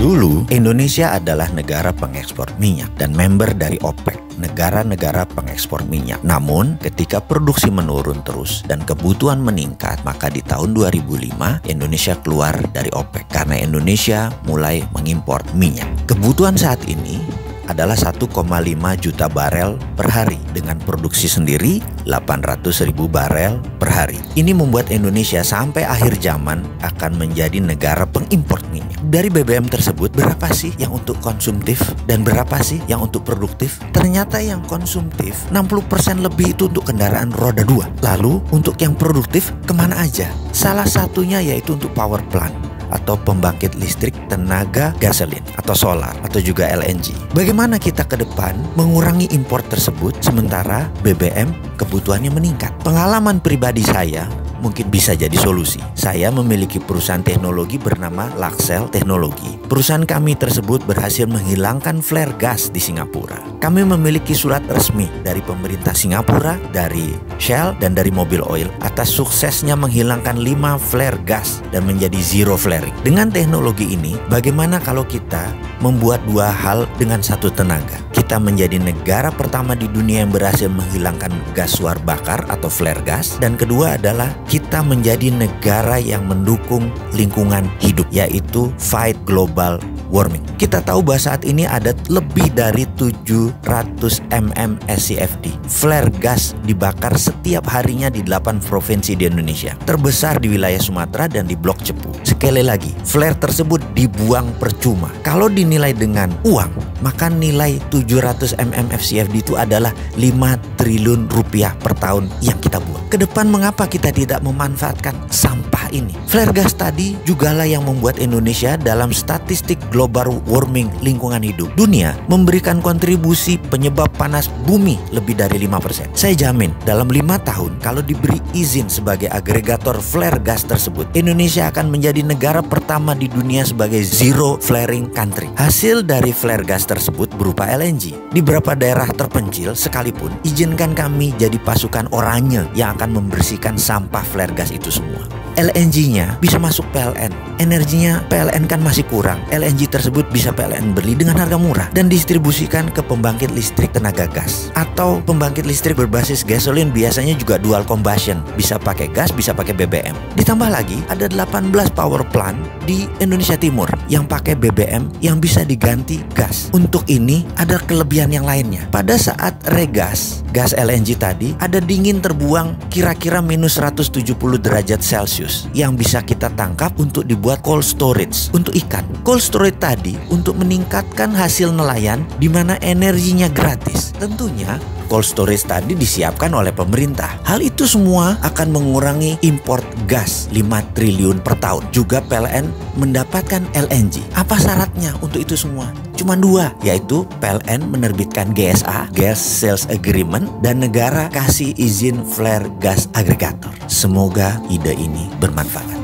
Dulu, Indonesia adalah negara pengekspor minyak dan member dari OPEC, negara-negara pengekspor minyak. Namun, ketika produksi menurun terus dan kebutuhan meningkat, maka di tahun 2005 Indonesia keluar dari OPEC karena Indonesia mulai mengimpor minyak. Kebutuhan saat ini adalah 1,5 juta barel per hari dengan produksi sendiri 800.000 barel per hari. Ini membuat Indonesia sampai akhir zaman akan menjadi negara pengimpor minyak. Dari BBM tersebut, berapa sih yang untuk konsumtif dan berapa sih yang untuk produktif? Ternyata yang konsumtif 60% lebih itu untuk kendaraan roda 2. Lalu untuk yang produktif kemana aja? Salah satunya yaitu untuk power plant atau pembangkit listrik tenaga gasolin atau solar atau juga LNG. Bagaimana kita ke depan mengurangi impor tersebut sementara BBM kebutuhannya meningkat? Pengalaman pribadi saya mungkin bisa jadi solusi. Saya memiliki perusahaan teknologi bernama Laxel Teknologi. Perusahaan kami tersebut berhasil menghilangkan flare gas di Singapura. Kami memiliki surat resmi dari pemerintah Singapura, dari Shell, dan dari Mobil Oil atas suksesnya menghilangkan 5 flare gas dan menjadi zero flaring. Dengan teknologi ini, bagaimana kalau kita membuat dua hal dengan satu tenaga? Kita menjadi negara pertama di dunia yang berhasil menghilangkan gas suar bakar atau flare gas, dan kedua adalah kita menjadi negara yang mendukung lingkungan hidup, yaitu fight global warming. Kita tahu bahwa saat ini ada lebih dari 700 mm SCFD. Flare gas dibakar setiap harinya di 8 provinsi di Indonesia. Terbesar di wilayah Sumatera dan di Blok Cepu. Sekali lagi, flare tersebut dibuang percuma. Kalau dinilai dengan uang, maka nilai 700 mm FCFD itu adalah 5 triliun rupiah per tahun yang kita buang. Kedepan mengapa kita tidak memanfaatkan sampah ini? Flare gas tadi jugalah yang membuat Indonesia dalam statistik global warming lingkungan hidup dunia memberikan kontribusi penyebab panas bumi lebih dari 5%. Saya jamin dalam 5 tahun kalau diberi izin sebagai agregator flare gas tersebut, Indonesia akan menjadi negara pertama di dunia sebagai zero flaring country. Hasil dari flare gas tersebut berupa LNG. Di beberapa daerah terpencil sekalipun, izinkan kami jadi pasukan oranye yang akan membersihkan sampah flare gas itu semua. LNG-nya bisa masuk PLN. Energinya PLN kan masih kurang. LNG tersebut bisa PLN beli dengan harga murah dan distribusikan ke pembangkit listrik tenaga gas atau pembangkit listrik berbasis gasolin, biasanya juga dual combustion, bisa pakai gas, bisa pakai BBM. Ditambah lagi ada 18 power plant di Indonesia Timur yang pakai BBM yang bisa diganti gas. Untuk ini ada kelebihan yang lainnya. Pada saat regas gas LNG tadi ada dingin terbuang kira-kira minus 170 derajat Celcius yang bisa kita tangkap untuk dibuat cold storage untuk ikan. Cold storage tadi untuk meningkatkan hasil nelayan di mana energinya gratis. Tentunya cold storage tadi disiapkan oleh pemerintah. Hal itu semua akan mengurangi import gas 5 triliun per tahun. Juga PLN mendapatkan LNG. Apa syaratnya untuk itu semua? Cuma 2, yaitu PLN menerbitkan GSA, Gas Sales Agreement, dan negara kasih izin flare gas agregator. Semoga ide ini bermanfaat.